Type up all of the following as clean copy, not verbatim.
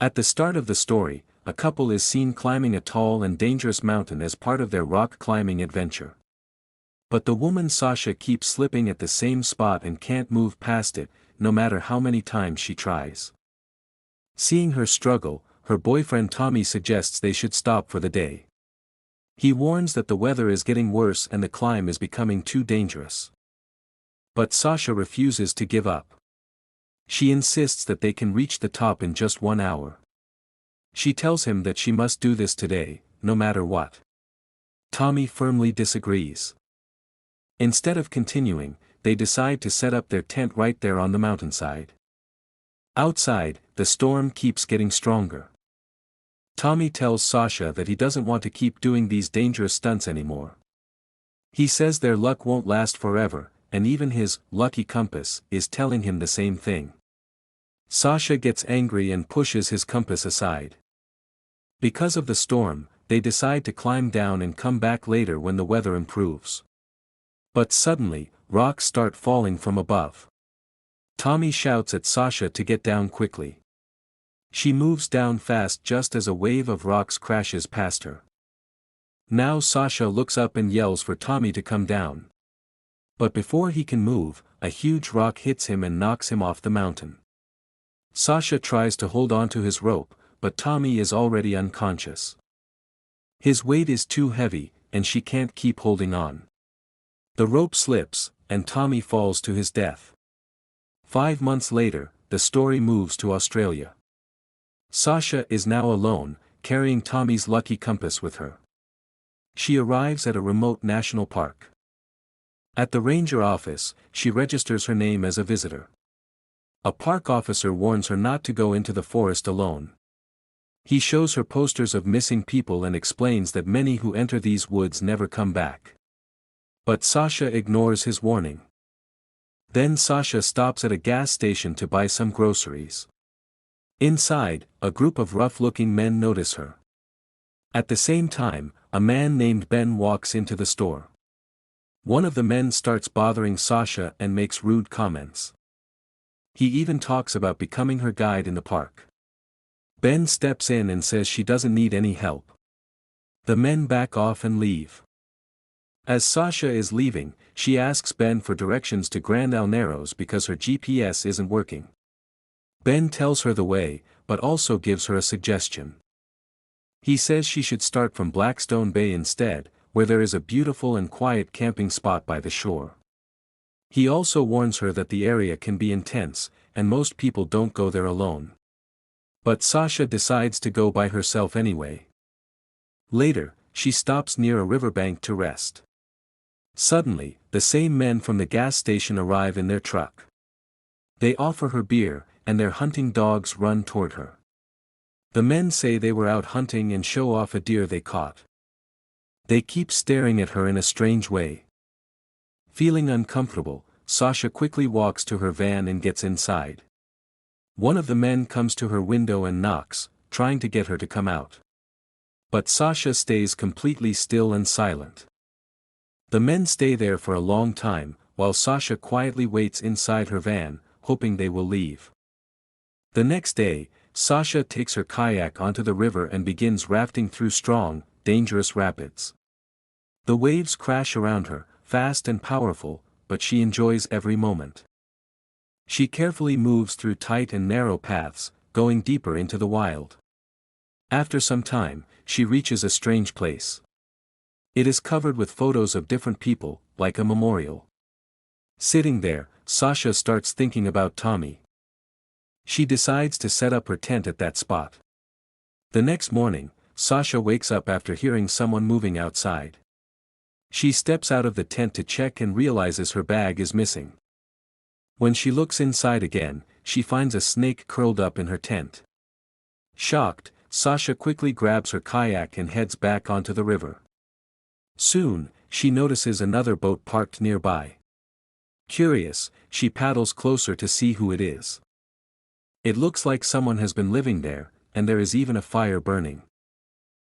At the start of the story, a couple is seen climbing a tall and dangerous mountain as part of their rock climbing adventure. But the woman Sasha keeps slipping at the same spot and can't move past it, no matter how many times she tries. Seeing her struggle, her boyfriend Tommy suggests they should stop for the day. He warns that the weather is getting worse and the climb is becoming too dangerous. But Sasha refuses to give up. She insists that they can reach the top in just 1 hour. She tells him that she must do this today, no matter what. Tommy firmly disagrees. Instead of continuing, they decide to set up their tent right there on the mountainside. Outside, the storm keeps getting stronger. Tommy tells Sasha that he doesn't want to keep doing these dangerous stunts anymore. He says their luck won't last forever, and even his lucky compass is telling him the same thing. Sasha gets angry and pushes his compass aside. Because of the storm, they decide to climb down and come back later when the weather improves. But suddenly, rocks start falling from above. Tommy shouts at Sasha to get down quickly. She moves down fast just as a wave of rocks crashes past her. Now Sasha looks up and yells for Tommy to come down. But before he can move, a huge rock hits him and knocks him off the mountain. Sasha tries to hold on to his rope, but Tommy is already unconscious. His weight is too heavy, and she can't keep holding on. The rope slips, and Tommy falls to his death. 5 months later, the story moves to Australia. Sasha is now alone, carrying Tommy's lucky compass with her. She arrives at a remote national park. At the ranger office, she registers her name as a visitor. A park officer warns her not to go into the forest alone. He shows her posters of missing people and explains that many who enter these woods never come back. But Sasha ignores his warning. Then Sasha stops at a gas station to buy some groceries. Inside, a group of rough-looking men notice her. At the same time, a man named Ben walks into the store. One of the men starts bothering Sasha and makes rude comments. He even talks about becoming her guide in the park. Ben steps in and says she doesn't need any help. The men back off and leave. As Sasha is leaving, she asks Ben for directions to Grand El Narrows because her GPS isn't working. Ben tells her the way, but also gives her a suggestion. He says she should start from Blackstone Bay instead, where there is a beautiful and quiet camping spot by the shore. He also warns her that the area can be intense, and most people don't go there alone. But Sasha decides to go by herself anyway. Later, she stops near a riverbank to rest. Suddenly, the same men from the gas station arrive in their truck. They offer her beer, and their hunting dogs run toward her. The men say they were out hunting and show off a deer they caught. They keep staring at her in a strange way. Feeling uncomfortable, Sasha quickly walks to her van and gets inside. One of the men comes to her window and knocks, trying to get her to come out. But Sasha stays completely still and silent. The men stay there for a long time, while Sasha quietly waits inside her van, hoping they will leave. The next day, Sasha takes her kayak onto the river and begins rafting through strong, dangerous rapids. The waves crash around her, fast and powerful, but she enjoys every moment. She carefully moves through tight and narrow paths, going deeper into the wild. After some time, she reaches a strange place. It is covered with photos of different people, like a memorial. Sitting there, Sasha starts thinking about Tommy. She decides to set up her tent at that spot. The next morning, Sasha wakes up after hearing someone moving outside. She steps out of the tent to check and realizes her bag is missing. When she looks inside again, she finds a snake curled up in her tent. Shocked, Sasha quickly grabs her kayak and heads back onto the river. Soon, she notices another boat parked nearby. Curious, she paddles closer to see who it is. It looks like someone has been living there, and there is even a fire burning.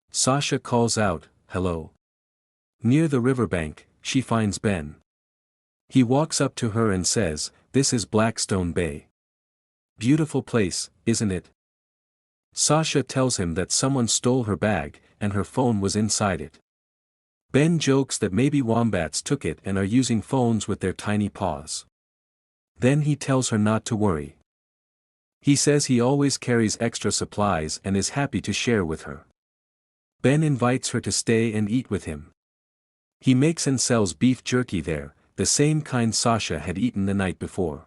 Sasha calls out, "Hello." Near the riverbank, she finds Ben. He walks up to her and says, "This is Blackstone Bay. Beautiful place, isn't it?" Sasha tells him that someone stole her bag, and her phone was inside it. Ben jokes that maybe wombats took it and are using phones with their tiny paws. Then he tells her not to worry. He says he always carries extra supplies and is happy to share with her. Ben invites her to stay and eat with him. He makes and sells beef jerky there, the same kind Sasha had eaten the night before.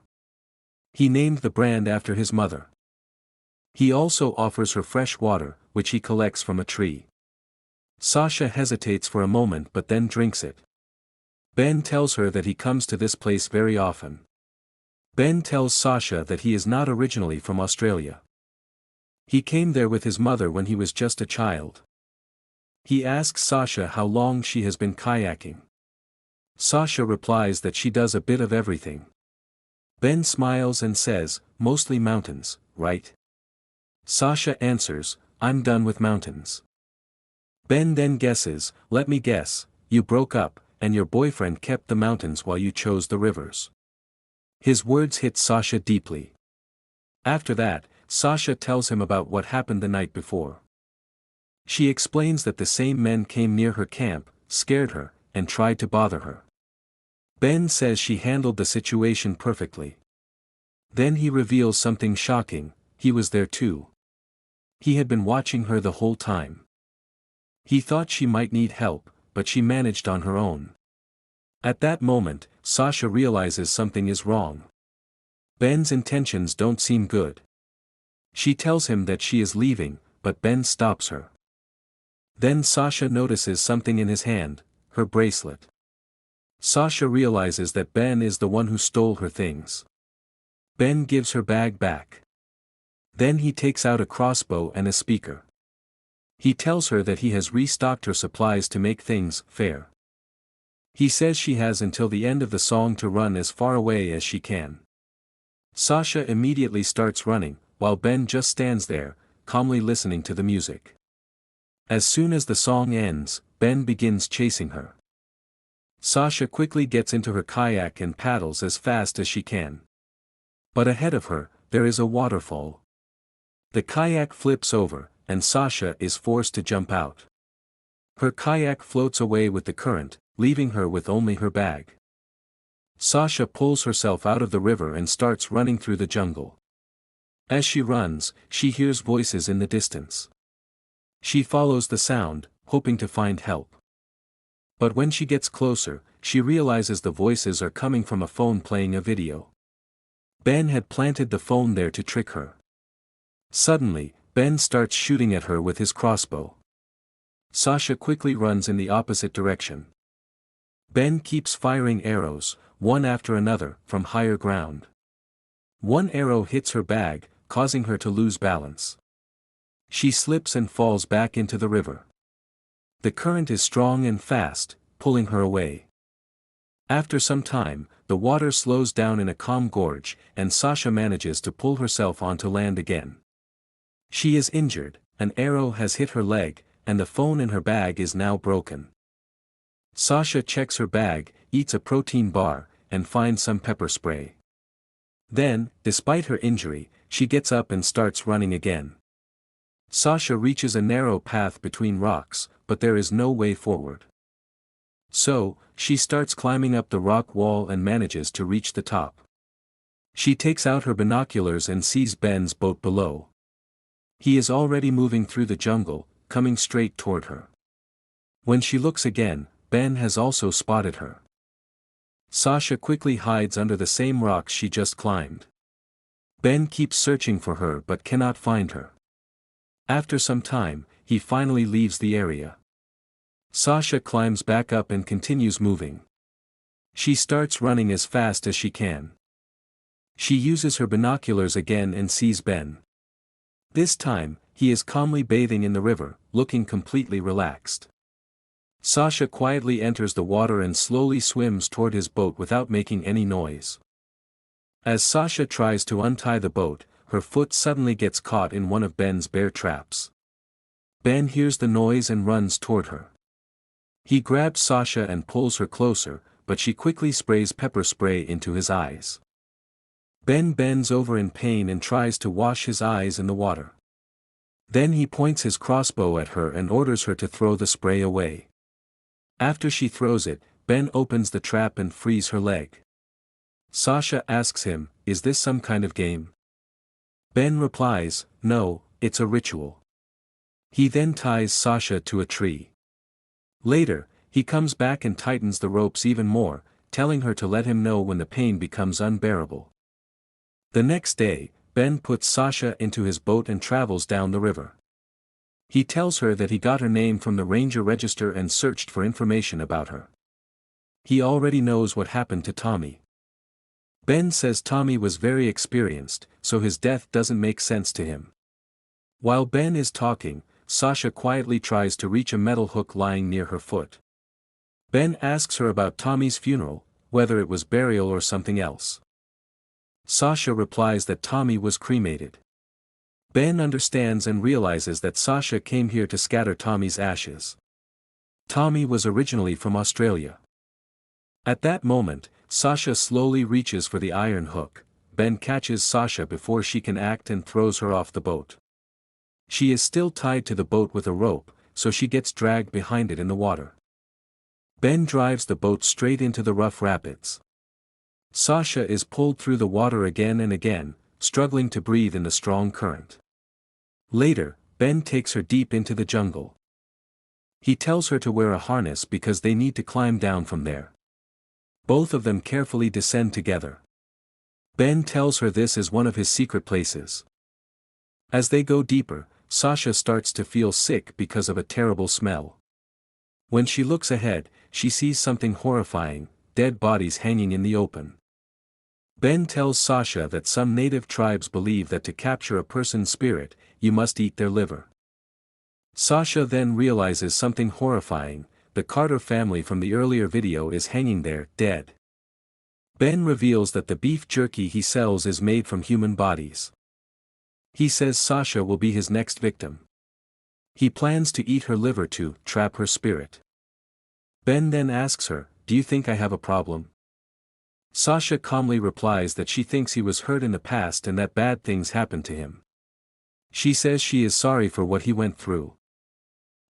He named the brand after his mother. He also offers her fresh water, which he collects from a tree. Sasha hesitates for a moment but then drinks it. Ben tells her that he comes to this place very often. Ben tells Sasha that he is not originally from Australia. He came there with his mother when he was just a child. He asks Sasha how long she has been kayaking. Sasha replies that she does a bit of everything. Ben smiles and says, "Mostly mountains, right?" Sasha answers, "I'm done with mountains." Ben then guesses, "Let me guess, you broke up, and your boyfriend kept the mountains while you chose the rivers." His words hit Sasha deeply. After that, Sasha tells him about what happened the night before. She explains that the same men came near her camp, scared her, and tried to bother her. Ben says she handled the situation perfectly. Then he reveals something shocking: he was there too. He had been watching her the whole time. He thought she might need help, but she managed on her own. At that moment, Sasha realizes something is wrong. Ben's intentions don't seem good. She tells him that she is leaving, but Ben stops her. Then Sasha notices something in his hand, her bracelet. Sasha realizes that Ben is the one who stole her things. Ben gives her bag back. Then he takes out a crossbow and a speaker. He tells her that he has restocked her supplies to make things fair. He says she has until the end of the song to run as far away as she can. Sasha immediately starts running, while Ben just stands there, calmly listening to the music. As soon as the song ends, Ben begins chasing her. Sasha quickly gets into her kayak and paddles as fast as she can. But ahead of her, there is a waterfall. The kayak flips over, and Sasha is forced to jump out. Her kayak floats away with the current, leaving her with only her bag. Sasha pulls herself out of the river and starts running through the jungle. As she runs, she hears voices in the distance. She follows the sound, hoping to find help. But when she gets closer, she realizes the voices are coming from a phone playing a video. Ben had planted the phone there to trick her. Suddenly, Ben starts shooting at her with his crossbow. Sasha quickly runs in the opposite direction. Ben keeps firing arrows, one after another, from higher ground. One arrow hits her bag, causing her to lose balance. She slips and falls back into the river. The current is strong and fast, pulling her away. After some time, the water slows down in a calm gorge, and Sasha manages to pull herself onto land again. She is injured, an arrow has hit her leg, and the phone in her bag is now broken. Sasha checks her bag, eats a protein bar, and finds some pepper spray. Then, despite her injury, she gets up and starts running again. Sasha reaches a narrow path between rocks, but there is no way forward. So, she starts climbing up the rock wall and manages to reach the top. She takes out her binoculars and sees Ben's boat below. He is already moving through the jungle, coming straight toward her. When she looks again, Ben has also spotted her. Sasha quickly hides under the same rocks she just climbed. Ben keeps searching for her but cannot find her. After some time, he finally leaves the area. Sasha climbs back up and continues moving. She starts running as fast as she can. She uses her binoculars again and sees Ben. This time, he is calmly bathing in the river, looking completely relaxed. Sasha quietly enters the water and slowly swims toward his boat without making any noise. As Sasha tries to untie the boat, her foot suddenly gets caught in one of Ben's bear traps. Ben hears the noise and runs toward her. He grabs Sasha and pulls her closer, but she quickly sprays pepper spray into his eyes. Ben bends over in pain and tries to wash his eyes in the water. Then he points his crossbow at her and orders her to throw the spray away. After she throws it, Ben opens the trap and frees her leg. Sasha asks him, "Is this some kind of game?" Ben replies, "No, it's a ritual." He then ties Sasha to a tree. Later, he comes back and tightens the ropes even more, telling her to let him know when the pain becomes unbearable. The next day, Ben puts Sasha into his boat and travels down the river. He tells her that he got her name from the ranger register and searched for information about her. He already knows what happened to Tommy. Ben says Tommy was very experienced, so his death doesn't make sense to him. While Ben is talking, Sasha quietly tries to reach a metal hook lying near her foot. Ben asks her about Tommy's funeral, whether it was burial or something else. Sasha replies that Tommy was cremated. Ben understands and realizes that Sasha came here to scatter Tommy's ashes. Tommy was originally from Australia. At that moment, Sasha slowly reaches for the iron hook. Ben catches Sasha before she can act and throws her off the boat. She is still tied to the boat with a rope, so she gets dragged behind it in the water. Ben drives the boat straight into the rough rapids. Sasha is pulled through the water again and again, struggling to breathe in the strong current. Later, Ben takes her deep into the jungle. He tells her to wear a harness because they need to climb down from there. Both of them carefully descend together. Ben tells her this is one of his secret places. As they go deeper, Sasha starts to feel sick because of a terrible smell. When she looks ahead, she sees something horrifying, dead bodies hanging in the open. Ben tells Sasha that some native tribes believe that to capture a person's spirit, you must eat their liver. Sasha then realizes something horrifying: the Carter family from the earlier video is hanging there, dead. Ben reveals that the beef jerky he sells is made from human bodies. He says Sasha will be his next victim. He plans to eat her liver to trap her spirit. Ben then asks her, "Do you think I have a problem?" Sasha calmly replies that she thinks he was hurt in the past and that bad things happened to him. She says she is sorry for what he went through.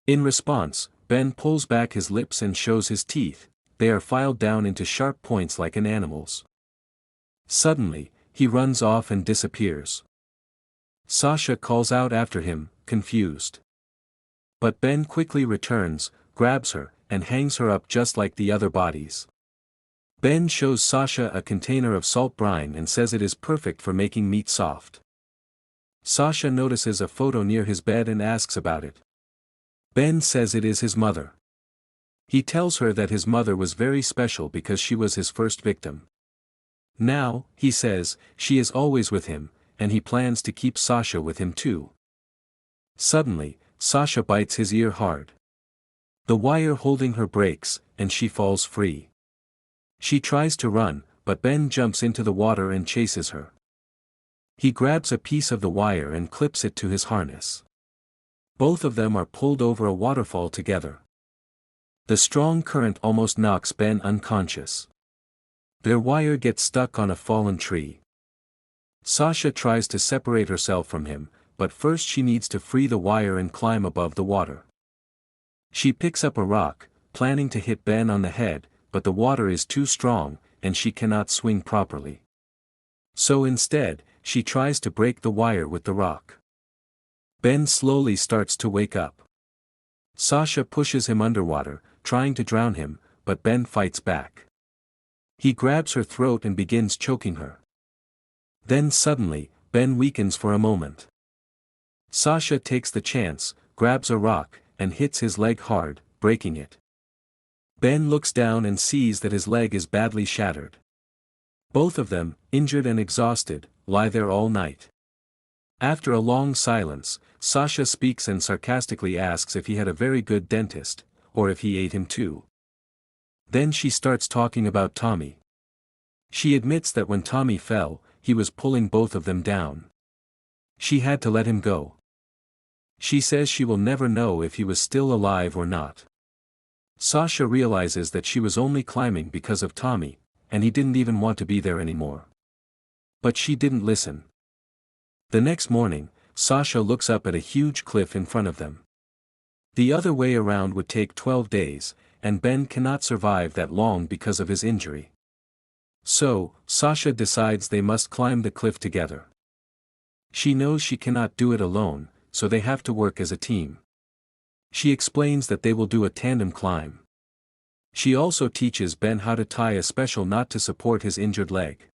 In response, Ben pulls back his lips and shows his teeth. They are filed down into sharp points like an animal's. Suddenly, he runs off and disappears. Sasha calls out after him, confused. But Ben quickly returns, grabs her, and hangs her up just like the other bodies. Ben shows Sasha a container of salt brine and says it is perfect for making meat soft. Sasha notices a photo near his bed and asks about it. Ben says it is his mother. He tells her that his mother was very special because she was his first victim. Now, he says, she is always with him, and he plans to keep Sasha with him too. Suddenly, Sasha bites his ear hard. The wire holding her breaks, and she falls free. She tries to run, but Ben jumps into the water and chases her. He grabs a piece of the wire and clips it to his harness. Both of them are pulled over a waterfall together. The strong current almost knocks Ben unconscious. Their wire gets stuck on a fallen tree. Sasha tries to separate herself from him, but first she needs to free the wire and climb above the water. She picks up a rock, planning to hit Ben on the head, but the water is too strong, and she cannot swing properly. So instead, she tries to break the wire with the rock. Ben slowly starts to wake up. Sasha pushes him underwater, trying to drown him, but Ben fights back. He grabs her throat and begins choking her. Then suddenly, Ben weakens for a moment. Sasha takes the chance, grabs a rock, and hits his leg hard, breaking it. Ben looks down and sees that his leg is badly shattered. Both of them, injured and exhausted, lie there all night. After a long silence, Sasha speaks and sarcastically asks if he had a very good dentist, or if he ate him too. Then she starts talking about Tommy. She admits that when Tommy fell, he was pulling both of them down. She had to let him go. She says she will never know if he was still alive or not. Sasha realizes that she was only climbing because of Tommy, and he didn't even want to be there anymore. But she didn't listen. The next morning, Sasha looks up at a huge cliff in front of them. The other way around would take 12 days, and Ben cannot survive that long because of his injury. So, Sasha decides they must climb the cliff together. She knows she cannot do it alone, so they have to work as a team. She explains that they will do a tandem climb. She also teaches Ben how to tie a special knot to support his injured leg.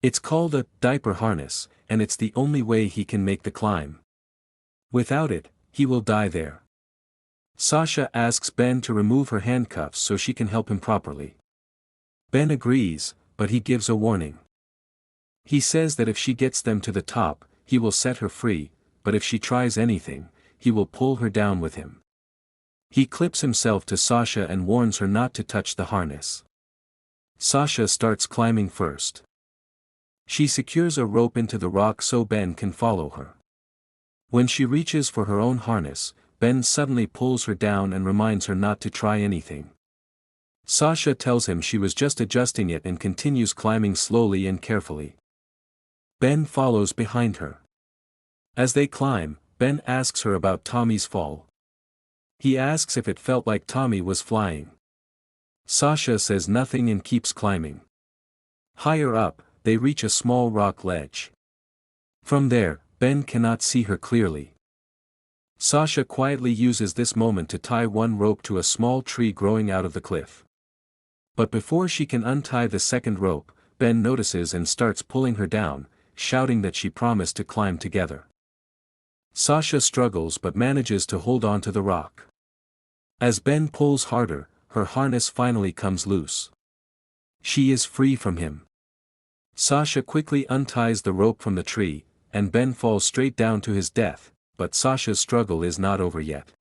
It's called a diaper harness, and it's the only way he can make the climb. Without it, he will die there. Sasha asks Ben to remove her handcuffs so she can help him properly. Ben agrees, but he gives a warning. He says that if she gets them to the top, he will set her free, but if she tries anything, he will pull her down with him. He clips himself to Sasha and warns her not to touch the harness. Sasha starts climbing first. She secures a rope into the rock so Ben can follow her. When she reaches for her own harness, Ben suddenly pulls her down and reminds her not to try anything. Sasha tells him she was just adjusting it and continues climbing slowly and carefully. Ben follows behind her. As they climb, Ben asks her about Tommy's fall. He asks if it felt like Tommy was flying. Sasha says nothing and keeps climbing. Higher up, they reach a small rock ledge. From there, Ben cannot see her clearly. Sasha quietly uses this moment to tie one rope to a small tree growing out of the cliff. But before she can untie the second rope, Ben notices and starts pulling her down, shouting that she promised to climb together. Sasha struggles but manages to hold on to the rock. As Ben pulls harder, her harness finally comes loose. She is free from him. Sasha quickly unties the rope from the tree, and Ben falls straight down to his death, but Sasha's struggle is not over yet.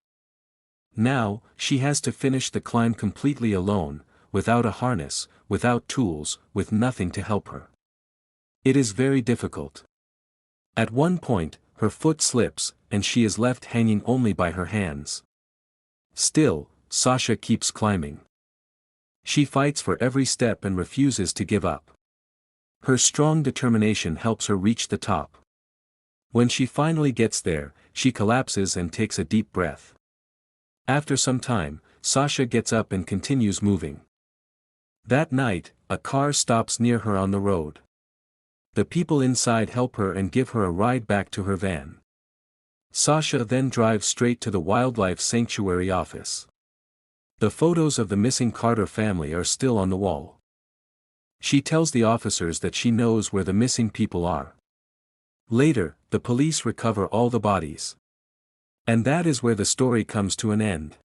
Now, she has to finish the climb completely alone, without a harness, without tools, with nothing to help her. It is very difficult. At one point, her foot slips, and she is left hanging only by her hands. Still, Sasha keeps climbing. She fights for every step and refuses to give up. Her strong determination helps her reach the top. When she finally gets there, she collapses and takes a deep breath. After some time, Sasha gets up and continues moving. That night, a car stops near her on the road. The people inside help her and give her a ride back to her van. Sasha then drives straight to the wildlife sanctuary office. The photos of the missing Carter family are still on the wall. She tells the officers that she knows where the missing people are. Later, the police recover all the bodies. And that is where the story comes to an end.